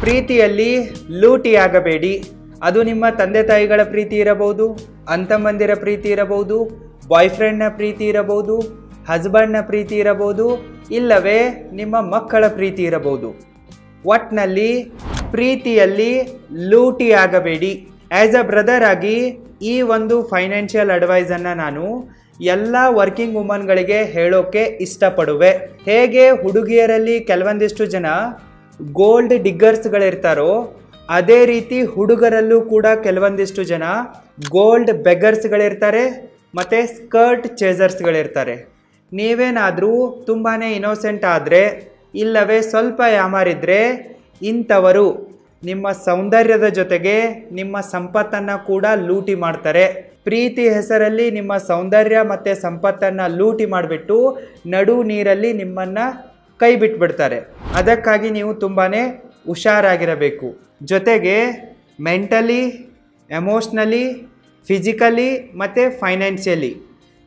ಪ್ರೀತಿಯಲ್ಲಿ ಲೂಟಿಯಾಗಬೇಡಿ. ಅದು ನಿಮ್ಮ ತಂದೆ ತಾಯಿಗಳ ಪ್ರೀತಿ ಇರಬಹುದು, ಅಂತಮ್ಮಂದಿರ ಪ್ರೀತಿ ಇರಬಹುದು, ಬಾಯ್ ಫ್ರೆಂಡ್ನ ಪ್ರೀತಿ ಇರಬಹುದು, ಹಸ್ಬೆಂಡ್ನ ಪ್ರೀತಿ ಇರಬಹುದು, ಇಲ್ಲವೇ ನಿಮ್ಮ ಮಕ್ಕಳ ಪ್ರೀತಿ ಇರಬಹುದು. ಒಟ್ಟಿನಲ್ಲಿ ಪ್ರೀತಿಯಲ್ಲಿ ಲೂಟಿಯಾಗಬೇಡಿ. ಆ್ಯಸ್ ಅ ಬ್ರದರ್ ಆಗಿ ಈ ಒಂದು ಫೈನಾನ್ಷಿಯಲ್ ಅಡ್ವೈಸನ್ನು ನಾನು ಎಲ್ಲ ವರ್ಕಿಂಗ್ ವುಮನ್ಗಳಿಗೆ ಹೇಳೋಕ್ಕೆ ಇಷ್ಟಪಡುವೆ. ಹೇಗೆ ಹುಡುಗಿಯರಲ್ಲಿ ಕೆಲವೊಂದಿಷ್ಟು ಜನ ಗೋಲ್ಡ್ ಡಿಗ್ಗರ್ಸ್ಗಳಿರ್ತಾರೋ ಅದೇ ರೀತಿ ಹುಡುಗರಲ್ಲೂ ಕೂಡ ಕೆಲವೊಂದಿಷ್ಟು ಜನ ಗೋಲ್ಡ್ ಬೆಗರ್ಸ್ಗಳಿರ್ತಾರೆ ಮತ್ತು ಸ್ಕರ್ಟ್ ಚೇಸರ್ಸ್ಗಳಿರ್ತಾರೆ. ನೀವೇನಾದರೂ ತುಂಬಾ ಇನ್ನೋಸೆಂಟ್ ಆದರೆ ಇಲ್ಲವೇ ಸ್ವಲ್ಪ ಯಾಮಾರಿದ್ರೆ ಇಂಥವರು ನಿಮ್ಮ ಸೌಂದರ್ಯದ ಜೊತೆಗೆ ನಿಮ್ಮ ಸಂಪತ್ತನ್ನು ಕೂಡ ಲೂಟಿ ಮಾಡ್ತಾರೆ. ಪ್ರೀತಿ ಹೆಸರಲ್ಲಿ ನಿಮ್ಮ ಸೌಂದರ್ಯ ಮತ್ತು ಸಂಪತ್ತನ್ನು ಲೂಟಿ ಮಾಡಿಬಿಟ್ಟು ನಡು ನೀರಲ್ಲಿ ನಿಮ್ಮನ್ನು ಕೈ ಬಿಟ್ಬಿಡ್ತಾರೆ. ಅದಕ್ಕಾಗಿ ನೀವು ತುಂಬಾ ಹುಷಾರಾಗಿರಬೇಕು. ಜೊತೆಗೆ ಮೆಂಟಲಿ, ಎಮೋಷ್ನಲಿ, ಫಿಸಿಕಲಿ ಮತ್ತು ಫೈನಾನ್ಷಿಯಲಿ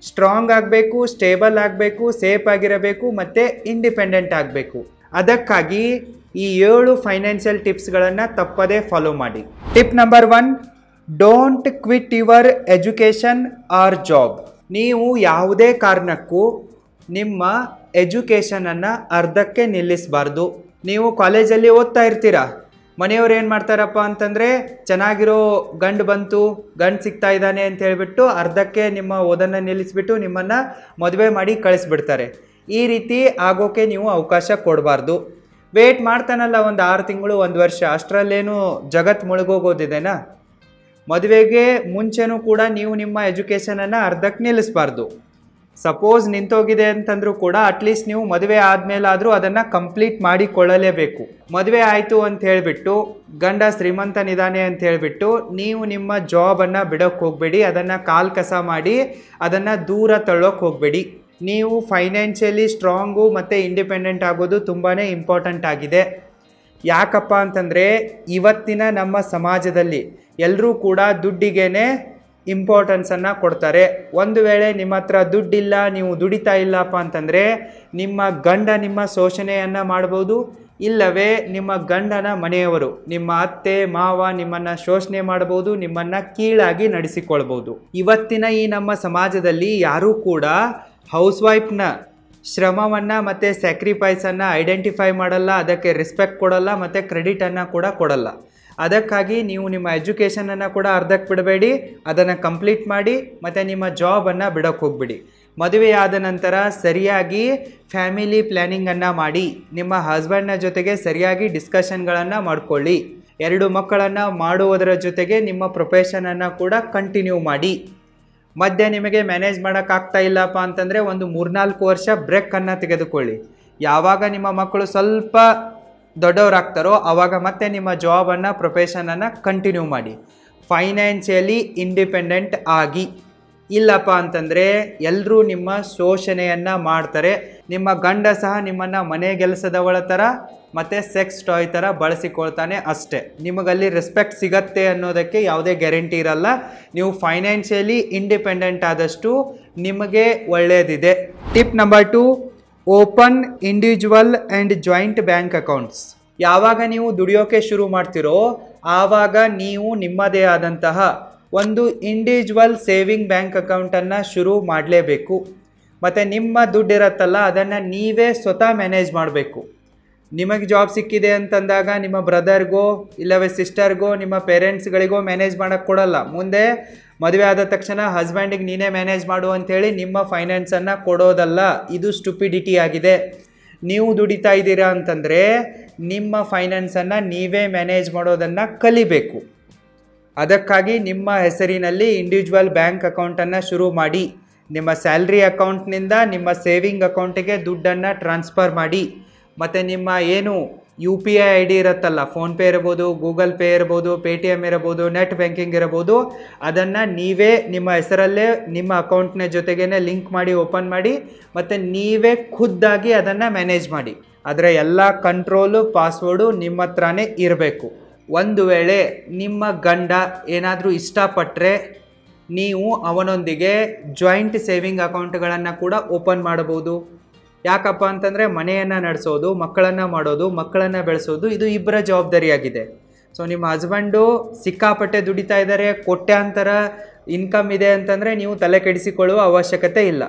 ಸ್ಟ್ರಾಂಗ್ ಆಗಬೇಕು, ಸ್ಟೇಬಲ್ ಆಗಬೇಕು, ಸೇಫ್ ಆಗಿರಬೇಕು ಮತ್ತು ಇಂಡಿಪೆಂಡೆಂಟ್ ಆಗಬೇಕು. ಅದಕ್ಕಾಗಿ ಈ 7 ಫೈನಾನ್ಷಿಯಲ್ ಟಿಪ್ಸ್ಗಳನ್ನು ತಪ್ಪದೇ ಫಾಲೋ ಮಾಡಿ. Tip number 1, don't quit your education or job. ನೀವು ಯಾವುದೇ ಕಾರಣಕ್ಕೂ ನಿಮ್ಮ ಎಜುಕೇಷನನ್ನು ಅರ್ಧಕ್ಕೆ ನಿಲ್ಲಿಸಬಾರ್ದು. ನೀವು ಕಾಲೇಜಲ್ಲಿ ಓದ್ತಾ ಇರ್ತೀರಾ, ಮನೆಯವ್ರು ಏನು ಮಾಡ್ತಾರಪ್ಪ ಅಂತಂದರೆ ಚೆನ್ನಾಗಿರೋ ಗಂಡು ಬಂತು, ಗಂಡು ಸಿಗ್ತಾ ಇದ್ದಾನೆ ಅಂತ ಹೇಳಿಬಿಟ್ಟು ಅರ್ಧಕ್ಕೆ ನಿಮ್ಮ ಓದನ್ನು ನಿಲ್ಲಿಸ್ಬಿಟ್ಟು ನಿಮ್ಮನ್ನು ಮದುವೆ ಮಾಡಿ ಕಳಿಸ್ಬಿಡ್ತಾರೆ. ಈ ರೀತಿ ಆಗೋಕ್ಕೆ ನೀವು ಅವಕಾಶ ಕೊಡಬಾರ್ದು. ವೇಟ್ ಮಾಡ್ತಾನಲ್ಲ ಒಂದು 6 ತಿಂಗಳು, 1 ವರ್ಷ, ಅಷ್ಟರಲ್ಲೇನು ಜಗತ್ತು ಮುಳುಗೋಗೋದಿದೆನಾ? ಮದುವೆಗೆ ಮುಂಚೆನೂ ಕೂಡ ನೀವು ನಿಮ್ಮ ಎಜುಕೇಷನನ್ನು ಅರ್ಧಕ್ಕೆ ನಿಲ್ಲಿಸಬಾರ್ದು. ಸಪೋಸ್ ನಿಂತೋಗಿದೆ ಅಂತಂದರೂ ಕೂಡ ಅಟ್ಲೀಸ್ಟ್ ನೀವು ಮದುವೆ ಆದಮೇಲಾದರೂ ಅದನ್ನು ಕಂಪ್ಲೀಟ್ ಮಾಡಿಕೊಳ್ಳಲೇಬೇಕು. ಮದುವೆ ಆಯಿತು ಅಂತ ಹೇಳಿಬಿಟ್ಟು ಗಂಡ ಶ್ರೀಮಂತನಿದ್ದಾನೆ ಅಂತ ಹೇಳಿಬಿಟ್ಟು ನೀವು ನಿಮ್ಮ ಜಾಬನ್ನು ಬಿಡೋಕ್ಕೆ ಹೋಗಬೇಡಿ. ಅದನ್ನು ಕಾಲು ಕಸ ಮಾಡಿ ಅದನ್ನು ದೂರ ತಳ್ಳೋಕ್ಕೆ ಹೋಗಬೇಡಿ. ನೀವು ಫೈನಾನ್ಷಿಯಲಿ ಸ್ಟ್ರಾಂಗು ಮತ್ತು ಇಂಡಿಪೆಂಡೆಂಟ್ ಆಗೋದು ತುಂಬಾ ಇಂಪಾರ್ಟೆಂಟ್ ಆಗಿದೆ. ಯಾಕಪ್ಪ ಅಂತಂದರೆ ಇವತ್ತಿನ ನಮ್ಮ ಸಮಾಜದಲ್ಲಿ ಎಲ್ಲರೂ ಕೂಡ ದುಡ್ಡಿಗೇ ಇಂಪಾರ್ಟೆನ್ಸನ್ನು ಕೊಡ್ತಾರೆ. ಒಂದು ವೇಳೆ ನಿಮ್ಮ ಹತ್ರ ದುಡ್ಡಿಲ್ಲ, ನೀವು ದುಡಿತಾ ಇಲ್ಲಪ್ಪ ಅಂತಂದರೆ ನಿಮ್ಮ ಗಂಡ ನಿಮ್ಮ ಶೋಷಣೆಯನ್ನು ಮಾಡ್ಬೋದು, ಇಲ್ಲವೇ ನಿಮ್ಮ ಗಂಡನ ಮನೆಯವರು, ನಿಮ್ಮ ಅತ್ತೆ ಮಾವ ನಿಮ್ಮನ್ನು ಶೋಷಣೆ ಮಾಡ್ಬೋದು, ನಿಮ್ಮನ್ನು ಕೀಳಾಗಿ ನಡೆಸಿಕೊಳ್ಬೋದು. ಇವತ್ತಿನ ಈ ನಮ್ಮ ಸಮಾಜದಲ್ಲಿ ಯಾರೂ ಕೂಡ ಹೌಸ್ ವೈಫ್ನ ಶ್ರಮವನ್ನು ಮತ್ತು ಸ್ಯಾಕ್ರಿಫೈಸನ್ನು ಐಡೆಂಟಿಫೈ ಮಾಡಲ್ಲ, ಅದಕ್ಕೆ ರೆಸ್ಪೆಕ್ಟ್ ಕೊಡಲ್ಲ ಮತ್ತು ಕ್ರೆಡಿಟನ್ನು ಕೂಡ ಕೊಡಲ್ಲ. ಅದಕ್ಕಾಗಿ ನೀವು ನಿಮ್ಮ ಎಜುಕೇಷನನ್ನು ಕೂಡ ಅರ್ಧಕ್ಕೆ ಬಿಡಬೇಡಿ, ಅದನ್ನು ಕಂಪ್ಲೀಟ್ ಮಾಡಿ ಮತ್ತು ನಿಮ್ಮ ಜಾಬನ್ನು ಬಿಡೋಕ್ಕೆ ಹೋಗ್ಬಿಡಿ. ಮದುವೆಯಾದ ನಂತರ ಸರಿಯಾಗಿ ಫ್ಯಾಮಿಲಿ ಪ್ಲ್ಯಾನಿಂಗನ್ನು ಮಾಡಿ ನಿಮ್ಮ ಹಸ್ಬೆಂಡ್ನ ಜೊತೆಗೆ ಸರಿಯಾಗಿ ಡಿಸ್ಕಷನ್ಗಳನ್ನು ಮಾಡಿಕೊಳ್ಳಿ. 2 ಮಕ್ಕಳನ್ನು ಮಾಡುವುದರ ಜೊತೆಗೆ ನಿಮ್ಮ ಪ್ರೊಫೆಷನನ್ನು ಕೂಡ ಕಂಟಿನ್ಯೂ ಮಾಡಿ. ಮಧ್ಯೆ ನಿಮಗೆ ಮ್ಯಾನೇಜ್ ಮಾಡೋಕ್ಕಾಗ್ತಾ ಇಲ್ಲಪ್ಪ ಅಂತಂದರೆ ಒಂದು 3-4 ವರ್ಷ ಬ್ರೇಕನ್ನು ತೆಗೆದುಕೊಳ್ಳಿ. ಯಾವಾಗ ನಿಮ್ಮ ಮಕ್ಕಳು ಸ್ವಲ್ಪ ದೊಡ್ಡವರಾಗ್ತಾರೋ ಆವಾಗ ಮತ್ತೆ ನಿಮ್ಮ ಜಾಬನ್ನು ಪ್ರೊಫೆಷನನ್ನು ಕಂಟಿನ್ಯೂ ಮಾಡಿ. ಫೈನಾನ್ಷಿಯಲಿ ಇಂಡಿಪೆಂಡೆಂಟ್ ಆಗಿ. ಇಲ್ಲಪ್ಪ ಅಂತಂದರೆ ಎಲ್ಲರೂ ನಿಮ್ಮ ಶೋಷಣೆಯನ್ನು ಮಾಡ್ತಾರೆ. ನಿಮ್ಮ ಗಂಡ ಸಹ ನಿಮ್ಮನ್ನು ಮನೆ ಕೆಲಸದವಳ ಥರ ಮತ್ತು ಸೆಕ್ಸ್ ಟಾಯ್ ಥರ ಬಳಸಿಕೊಳ್ತಾನೆ ಅಷ್ಟೇ. ನಿಮಗಲ್ಲಿ ರೆಸ್ಪೆಕ್ಟ್ ಸಿಗತ್ತೆ ಅನ್ನೋದಕ್ಕೆ ಯಾವುದೇ ಗ್ಯಾರಂಟಿ ಇರಲ್ಲ. ನೀವು ಫೈನಾನ್ಷಿಯಲಿ ಇಂಡಿಪೆಂಡೆಂಟ್ ಆದಷ್ಟು ನಿಮಗೆ ಒಳ್ಳೆಯದಿದೆ. Tip number 2, open individual and joint bank accounts. ಯಾವಾಗ ನೀವು ದುಡಿಯೋಕೆ ಶುರು ಮಾಡ್ತಿರೋ ಆವಾಗ ನೀವು ನಿಮ್ಮದೇ ಆದಂತಹ ಒಂದು ಇಂಡಿವಿಜುವಲ್ ಸೇವಿಂಗ್ ಬ್ಯಾಂಕ್ ಅಕೌಂಟನ್ನು ಶುರು ಮಾಡಲೇಬೇಕು. ಮತ್ತು ನಿಮ್ಮ ದುಡ್ಡಿರತ್ತಲ್ಲ ಅದನ್ನು ನೀವೇ ಸ್ವತಃ ಮ್ಯಾನೇಜ್ ಮಾಡಬೇಕು. ನಿಮಗೆ ಜಾಬ್ ಸಿಕ್ಕಿದೆ ಅಂತಂದಾಗ ನಿಮ್ಮ ಬ್ರದರ್ಗೋ ಇಲ್ಲವೇ ಸಿಸ್ಟರ್ಗೋ ನಿಮ್ಮ ಪೇರೆಂಟ್ಸ್ಗಳಿಗೋ ಮ್ಯಾನೇಜ್ ಮಾಡೋಕ್ಕೆ ಕೊಡಲ್ಲ. ಮುಂದೆ ಮದುವೆ ಆದ ತಕ್ಷಣ ಹಸ್ಬೆಂಡಿಗೆ ನೀನೇ ಮ್ಯಾನೇಜ್ ಮಾಡು ಅಂಥೇಳಿ ನಿಮ್ಮ ಫೈನಾನ್ಸನ್ನು ಕೊಡೋದಲ್ಲ. ಇದು ಸ್ಟುಪಿಡಿಟಿ ಆಗಿದೆ. ನೀವು ದುಡಿತಾ ಇದ್ದೀರಾ ಅಂತಂದರೆ ನಿಮ್ಮ ಫೈನಾನ್ಸನ್ನು ನೀವೇ ಮ್ಯಾನೇಜ್ ಮಾಡೋದನ್ನು ಕಲಿಬೇಕು. ಅದಕ್ಕಾಗಿ ನಿಮ್ಮ ಹೆಸರಿನಲ್ಲಿ ಇಂಡಿವಿಜುವಲ್ ಬ್ಯಾಂಕ್ ಅಕೌಂಟನ್ನು ಶುರು ಮಾಡಿ. ನಿಮ್ಮ ಸ್ಯಾಲ್ರಿ ಅಕೌಂಟ್ನಿಂದ ನಿಮ್ಮ ಸೇವಿಂಗ್ ಅಕೌಂಟಿಗೆ ದುಡ್ಡನ್ನು ಟ್ರಾನ್ಸ್ಫರ್ ಮಾಡಿ. ಮತ್ತು ನಿಮ್ಮ ಏನು UPI ID ಇರುತ್ತಲ್ಲ, ಫೋನ್ಪೇ ಇರ್ಬೋದು, ಗೂಗಲ್ ಪೇ ಇರ್ಬೋದು, Paytm ಇರ್ಬೋದು, ನೆಟ್ ಬ್ಯಾಂಕಿಂಗ್ ಇರ್ಬೋದು, ಅದನ್ನು ನೀವೇ ನಿಮ್ಮ ಹೆಸರಲ್ಲೇ ನಿಮ್ಮ ಅಕೌಂಟ್ನ ಜೊತೆಗೇ ಲಿಂಕ್ ಮಾಡಿ ಓಪನ್ ಮಾಡಿ ಮತ್ತು ನೀವೇ ಖುದ್ದಾಗಿ ಅದನ್ನು ಮ್ಯಾನೇಜ್ ಮಾಡಿ. ಅದರ ಎಲ್ಲ ಕಂಟ್ರೋಲು ಪಾಸ್ವರ್ಡು ನಿಮ್ಮ ಹತ್ರನೇ ಇರಬೇಕು. ಒಂದು ವೇಳೆ ನಿಮ್ಮ ಗಂಡ ಏನಾದರೂ ಇಷ್ಟಪಟ್ಟರೆ ನೀವು ಅವನೊಂದಿಗೆ ಜಾಯಿಂಟ್ ಸೇವಿಂಗ್ ಅಕೌಂಟ್ಗಳನ್ನು ಕೂಡ ಓಪನ್ ಮಾಡಬಹುದು. ಯಾಕಪ್ಪ ಅಂತಂದರೆ ಮನೆಯನ್ನು ನಡೆಸೋದು, ಮಕ್ಕಳನ್ನು ಮಾಡೋದು, ಮಕ್ಕಳನ್ನು ಬೆಳೆಸೋದು ಇದು ಇಬ್ಬರ ಜವಾಬ್ದಾರಿಯಾಗಿದೆ. ಸೊ ನಿಮ್ಮ ಹಸ್ಬೆಂಡು ಸಿಕ್ಕಾಪಟ್ಟೆ ದುಡಿತಾ ಇದ್ದಾರೆ, ಕೋಟ್ಯಾಂತರ ಇನ್ಕಮ್ ಇದೆ ಅಂತಂದರೆ ನೀವು ತಲೆ ಕೆಡಿಸಿಕೊಳ್ಳುವ ಅವಶ್ಯಕತೆ ಇಲ್ಲ.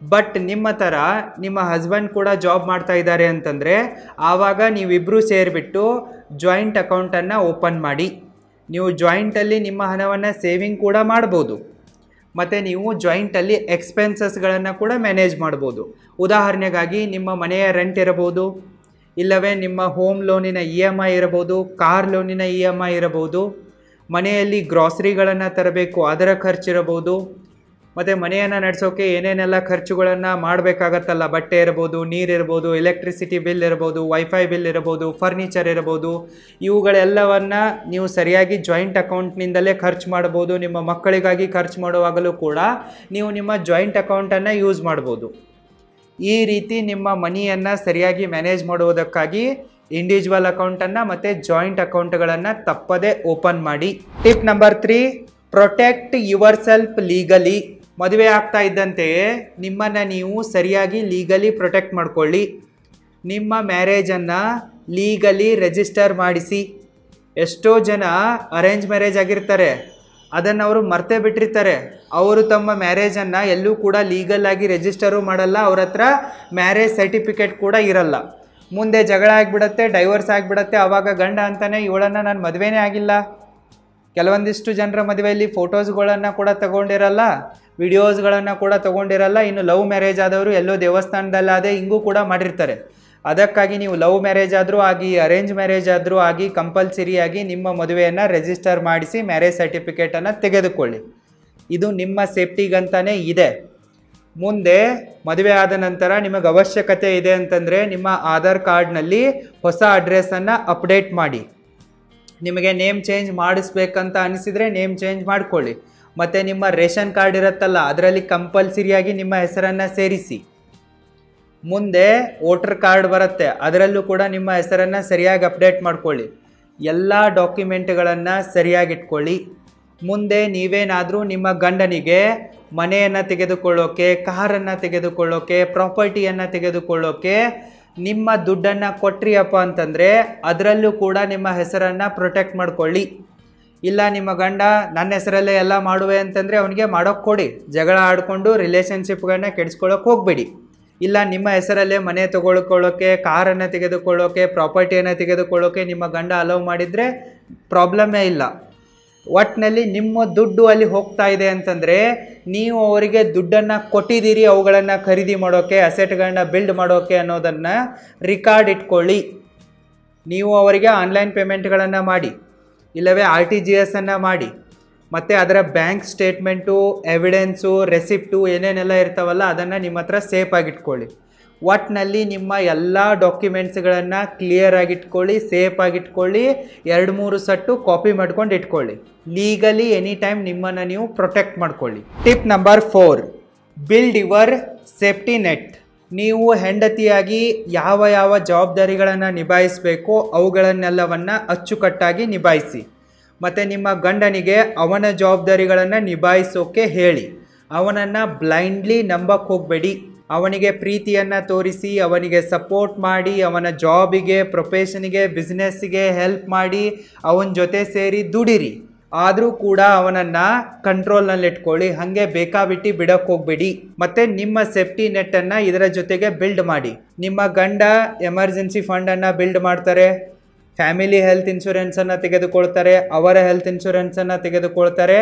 ಬಟ್ ನಿಮ್ಮ ಥರ ನಿಮ್ಮ ಹಸ್ಬೆಂಡ್ ಕೂಡ ಜಾಬ್ ಮಾಡ್ತಾ ಇದ್ದಾರೆ ಅಂತಂದರೆ ಆವಾಗ ನೀವಿಬ್ಬರೂ ಸೇರಿಬಿಟ್ಟು ಜಾಯಿಂಟ್ ಅಕೌಂಟನ್ನು ಓಪನ್ ಮಾಡಿ. ನೀವು ಜಾಯಿಂಟಲ್ಲಿ ನಿಮ್ಮ ಹಣವನ್ನು ಸೇವಿಂಗ್ ಕೂಡ ಮಾಡ್ಬೋದು, ಮತ್ತು ನೀವು ಜಾಯಿಂಟಲ್ಲಿ ಎಕ್ಸ್ಪೆನ್ಸಸ್ಗಳನ್ನು ಕೂಡ ಮ್ಯಾನೇಜ್ ಮಾಡ್ಬೋದು. ಉದಾಹರಣೆಗಾಗಿ ನಿಮ್ಮ ಮನೆಯ ರೆಂಟ್ ಇರಬಹುದು, ಇಲ್ಲವೇ ನಿಮ್ಮ ಹೋಮ್ ಲೋನಿನ EMI ಇರಬಹುದು, ಕಾರ್ ಲೋನಿನ EMI ಇರಬಹುದು, ಮನೆಯಲ್ಲಿ ಗ್ರಾಸರಿಗಳನ್ನು ತರಬೇಕು ಅದರ ಖರ್ಚಿರಬಹುದು, ಮತ್ತು ಮನೆಯನ್ನು ನಡೆಸೋಕೆ ಏನೇನೆಲ್ಲ ಖರ್ಚುಗಳನ್ನು ಮಾಡಬೇಕಾಗತ್ತಲ್ಲ, ಬಟ್ಟೆ ಇರ್ಬೋದು, ನೀರಿರ್ಬೋದು, ಎಲೆಕ್ಟ್ರಿಸಿಟಿ ಬಿಲ್ ಇರ್ಬೋದು, ವೈಫೈ ಬಿಲ್ ಇರ್ಬೋದು, ಫರ್ನಿಚರ್ ಇರ್ಬೋದು, ಇವುಗಳೆಲ್ಲವನ್ನು ನೀವು ಸರಿಯಾಗಿ ಜಾಯಿಂಟ್ ಅಕೌಂಟ್ನಿಂದಲೇ ಖರ್ಚು ಮಾಡ್ಬೋದು. ನಿಮ್ಮ ಮಕ್ಕಳಿಗಾಗಿ ಖರ್ಚು ಮಾಡುವಾಗಲೂ ಕೂಡ ನೀವು ನಿಮ್ಮ ಜಾಯಿಂಟ್ ಅಕೌಂಟನ್ನು ಯೂಸ್ ಮಾಡ್ಬೋದು. ಈ ರೀತಿ ನಿಮ್ಮ ಮನಿಯನ್ನು ಸರಿಯಾಗಿ ಮ್ಯಾನೇಜ್ ಮಾಡುವುದಕ್ಕಾಗಿ ಇಂಡಿವಿಜುವಲ್ ಅಕೌಂಟನ್ನು ಮತ್ತು ಜಾಯಿಂಟ್ ಅಕೌಂಟ್ಗಳನ್ನು ತಪ್ಪದೇ ಓಪನ್ ಮಾಡಿ. Tip number 3, protect your self legally. ಮದುವೆ ಆಗ್ತಾ ಇದ್ದಂತೆಯೇ ನಿಮ್ಮನ್ನು ನೀವು ಸರಿಯಾಗಿ ಲೀಗಲಿ ಪ್ರೊಟೆಕ್ಟ್ ಮಾಡ್ಕೊಳ್ಳಿ. ನಿಮ್ಮ ಮ್ಯಾರೇಜನ್ನು ಲೀಗಲಿ ರಿಜಿಸ್ಟರ್ ಮಾಡಿಸಿ. ಎಷ್ಟೋ ಜನ ಅರೇಂಜ್ ಮ್ಯಾರೇಜ್ ಆಗಿರ್ತಾರೆ, ಅದನ್ನು ಅವರು ಮರ್ತೇ ಬಿಟ್ಟಿರ್ತಾರೆ. ಅವರು ತಮ್ಮ ಮ್ಯಾರೇಜನ್ನು ಎಲ್ಲೂ ಕೂಡ ಲೀಗಲಾಗಿ ರಿಜಿಸ್ಟರು ಮಾಡಲ್ಲ, ಅವ್ರ ಹತ್ರ ಮ್ಯಾರೇಜ್ ಸರ್ಟಿಫಿಕೇಟ್ ಕೂಡ ಇರಲ್ಲ. ಮುಂದೆ ಜಗಳ ಆಗಿಬಿಡತ್ತೆ, ಡೈವರ್ಸ್ ಆಗಿಬಿಡತ್ತೆ. ಆವಾಗ ಗಂಡ ಅಂತಾನೆ ಇವಳನ್ನು ನಾನು ಮದುವೆನೇ ಆಗಿಲ್ಲ. ಕೆಲವೊಂದಿಷ್ಟು ಜನರ ಮದುವೆಯಲ್ಲಿ ಫೋಟೋಸ್ಗಳನ್ನು ಕೂಡ ತಗೊಂಡಿರಲ್ಲ, ವಿಡಿಯೋಸ್ಗಳನ್ನು ಕೂಡ ತಗೊಂಡಿರಲ್ಲ. ಇನ್ನು ಲವ್ ಮ್ಯಾರೇಜ್ ಆದವರು ಎಲ್ಲೋ ದೇವಸ್ಥಾನದಲ್ಲಾದೆ ಹಿಂಗೂ ಕೂಡ ಮಾಡಿರ್ತಾರೆ. ಅದಕ್ಕಾಗಿ ನೀವು ಲವ್ ಮ್ಯಾರೇಜ್ ಆದರೂ ಆಗಿ, ಅರೇಂಜ್ ಮ್ಯಾರೇಜ್ ಆದರೂ ಆಗಿ, ಕಂಪಲ್ಸರಿಯಾಗಿ ನಿಮ್ಮ ಮದುವೆಯನ್ನು ರಿಜಿಸ್ಟರ್ ಮಾಡಿಸಿ ಮ್ಯಾರೇಜ್ ಸರ್ಟಿಫಿಕೇಟನ್ನು ತೆಗೆದುಕೊಳ್ಳಿ. ಇದು ನಿಮ್ಮ ಸೇಫ್ಟಿಗಂತಾನೇ ಇದೆ. ಮುಂದೆ ಮದುವೆ ಆದ ನಂತರ ನಿಮಗೆ ಅವಶ್ಯಕತೆ ಇದೆ ಅಂತಂದರೆ ನಿಮ್ಮ ಆಧಾರ್ ಕಾರ್ಡ್ನಲ್ಲಿ ಹೊಸ ಅಡ್ರೆಸ್ಸನ್ನು ಅಪ್ಡೇಟ್ ಮಾಡಿ. ನಿಮಗೆ ನೇಮ್ ಚೇಂಜ್ ಮಾಡಿಸ್ಬೇಕಂತ ಅನಿಸಿದರೆ ನೇಮ್ ಚೇಂಜ್ ಮಾಡ್ಕೊಳ್ಳಿ. ಮತ್ತು ನಿಮ್ಮ ರೇಷನ್ ಕಾರ್ಡ್ ಇರುತ್ತಲ್ಲ ಅದರಲ್ಲಿ ಕಂಪಲ್ಸರಿಯಾಗಿ ನಿಮ್ಮ ಹೆಸರನ್ನು ಸೇರಿಸಿ. ಮುಂದೆ ವೋಟರ್ ಕಾರ್ಡ್ ಬರುತ್ತೆ, ಅದರಲ್ಲೂ ಕೂಡ ನಿಮ್ಮ ಹೆಸರನ್ನು ಸರಿಯಾಗಿ ಅಪ್ಡೇಟ್ ಮಾಡ್ಕೊಳ್ಳಿ. ಎಲ್ಲ ಡಾಕ್ಯುಮೆಂಟ್ಗಳನ್ನು ಸರಿಯಾಗಿಟ್ಕೊಳ್ಳಿ. ಮುಂದೆ ನೀವೇನಾದರೂ ನಿಮ್ಮ ಗಂಡನಿಗೆ ಮನೆಯನ್ನು ತೆಗೆದುಕೊಳ್ಳೋಕೆ, ಕಾರನ್ನು ತೆಗೆದುಕೊಳ್ಳೋಕೆ, ಪ್ರಾಪರ್ಟಿಯನ್ನು ತೆಗೆದುಕೊಳ್ಳೋಕೆ ನಿಮ್ಮ ದುಡ್ಡನ್ನು ಕೊಟ್ರಿಯಪ್ಪ ಅಂತಂದರೆ ಅದರಲ್ಲೂ ಕೂಡ ನಿಮ್ಮ ಹೆಸರನ್ನು ಪ್ರೊಟೆಕ್ಟ್ ಮಾಡ್ಕೊಳ್ಳಿ. ಇಲ್ಲ ನಿಮ್ಮ ಗಂಡ ನನ್ನ ಹೆಸರಲ್ಲೇ ಎಲ್ಲ ಮಾಡುವೆ ಅಂತಂದರೆ ಅವನಿಗೆ ಮಾಡೋಕ್ಕೆ ಕೊಡಿ. ಜಗಳ ಆಡಿಕೊಂಡು ರಿಲೇಷನ್ಶಿಪ್ಗಳನ್ನ ಕೆಡಿಸ್ಕೊಳ್ಳೋಕೆ ಹೋಗಬೇಡಿ. ಇಲ್ಲ ನಿಮ್ಮ ಹೆಸರಲ್ಲೇ ಮನೆ ತಗೊಳ್ಕೊಳ್ಳೋಕೆ, ಕಾರನ್ನು ತೆಗೆದುಕೊಳ್ಳೋಕೆ, ಪ್ರಾಪರ್ಟಿಯನ್ನು ತೆಗೆದುಕೊಳ್ಳೋಕೆ ನಿಮ್ಮ ಗಂಡ ಅಲೋವ್ ಮಾಡಿದರೆ ಪ್ರಾಬ್ಲಮ್ಮೇ ಇಲ್ಲ. ಒಟ್ಟಿನಲ್ಲಿ ನಿಮ್ಮ ದುಡ್ಡು ಅಲ್ಲಿ ಹೋಗ್ತಾ ಇದೆ ಅಂತಂದರೆ ನೀವು ಅವರಿಗೆ ದುಡ್ಡನ್ನು ಕೊಟ್ಟಿದ್ದೀರಿ ಅವುಗಳನ್ನು ಖರೀದಿ ಮಾಡೋಕ್ಕೆ, ಅಸೆಟ್ಗಳನ್ನ ಬಿಲ್ಡ್ ಮಾಡೋಕ್ಕೆ ಅನ್ನೋದನ್ನು ರಿಕಾರ್ಡ್ ಇಟ್ಕೊಳ್ಳಿ. ನೀವು ಅವರಿಗೆ ಆನ್ಲೈನ್ ಪೇಮೆಂಟ್ಗಳನ್ನು ಮಾಡಿ, ಇಲ್ಲವೇ RTGS ಮಾಡಿ, ಮತ್ತು ಅದರ ಬ್ಯಾಂಕ್ ಸ್ಟೇಟ್ಮೆಂಟು, ಎವಿಡೆನ್ಸು, ರೆಸಿಪ್ಟು ಏನೇನೆಲ್ಲ ಇರ್ತಾವಲ್ಲ ಅದನ್ನು ನಿಮ್ಮ ಹತ್ರ ಸೇಫಾಗಿಟ್ಕೊಳ್ಳಿ. ಒಟ್ಟಿನಲ್ಲಿ ನಿಮ್ಮ ಎಲ್ಲ ಡಾಕ್ಯುಮೆಂಟ್ಸ್ಗಳನ್ನು ಕ್ಲಿಯರಾಗಿಟ್ಕೊಳ್ಳಿ, ಸೇಫಾಗಿಟ್ಕೊಳ್ಳಿ. 2-3 ಸಟ್ಟು ಕಾಪಿ ಮಾಡ್ಕೊಂಡು ಇಟ್ಕೊಳ್ಳಿ. ಲೀಗಲಿ ಎನಿ ಟೈಮ್ ನಿಮ್ಮನ್ನು ನೀವು ಪ್ರೊಟೆಕ್ಟ್ ಮಾಡ್ಕೊಳ್ಳಿ. Tip number 4, build your safety net. ನೀವು ಹೆಂಡತಿಯಾಗಿ ಯಾವ ಯಾವ ಜವಾಬ್ದಾರಿಗಳನ್ನು ನಿಭಾಯಿಸಬೇಕೋ ಅವುಗಳನ್ನೆಲ್ಲವನ್ನು ಅಚ್ಚುಕಟ್ಟಾಗಿ ನಿಭಾಯಿಸಿ. ಮತ್ತು ನಿಮ್ಮ ಗಂಡನಿಗೆ ಅವನ ಜವಾಬ್ದಾರಿಗಳನ್ನು ನಿಭಾಯಿಸೋಕೆ ಹೇಳಿ. ಅವನನ್ನು ಬ್ಲೈಂಡ್ಲಿ ನಂಬಕ್ಕೆ ಹೋಗಬೇಡಿ. ಅವನಿಗೆ ಪ್ರೀತಿಯನ್ನು ತೋರಿಸಿ, ಅವನಿಗೆ ಸಪೋರ್ಟ್ ಮಾಡಿ, ಅವನ ಜಾಬಿಗೆ, ಪ್ರೊಫೆಷನಿಗೆ, ಬಿಸ್ನೆಸ್ಸಿಗೆ ಹೆಲ್ಪ್ ಮಾಡಿ, ಅವನ ಜೊತೆ ಸೇರಿ ದುಡಿರಿ. ಆದರೂ ಕೂಡ ಅವನನ್ನು ಕಂಟ್ರೋಲ್ನಲ್ಲಿಟ್ಕೊಳ್ಳಿ. ಹಾಗೆ ಬೇಕಾಬಿಟ್ಟು ಬಿಡೋಕ್ಕೆ ಹೋಗಬೇಡಿ. ಮತ್ತು ನಿಮ್ಮ ಸೇಫ್ಟಿ ನೆಟ್ಟನ್ನು ಇದರ ಜೊತೆಗೆ ಬಿಲ್ಡ್ ಮಾಡಿ. ನಿಮ್ಮ ಗಂಡ ಎಮರ್ಜೆನ್ಸಿ ಫಂಡನ್ನು ಬಿಲ್ಡ್ ಮಾಡ್ತಾರೆ, ಫ್ಯಾಮಿಲಿ ಹೆಲ್ತ್ ಇನ್ಶೂರೆನ್ಸನ್ನು ತೆಗೆದುಕೊಳ್ತಾರೆ, ಅವರ ಹೆಲ್ತ್ ಇನ್ಶೂರೆನ್ಸನ್ನು ತೆಗೆದುಕೊಳ್ತಾರೆ.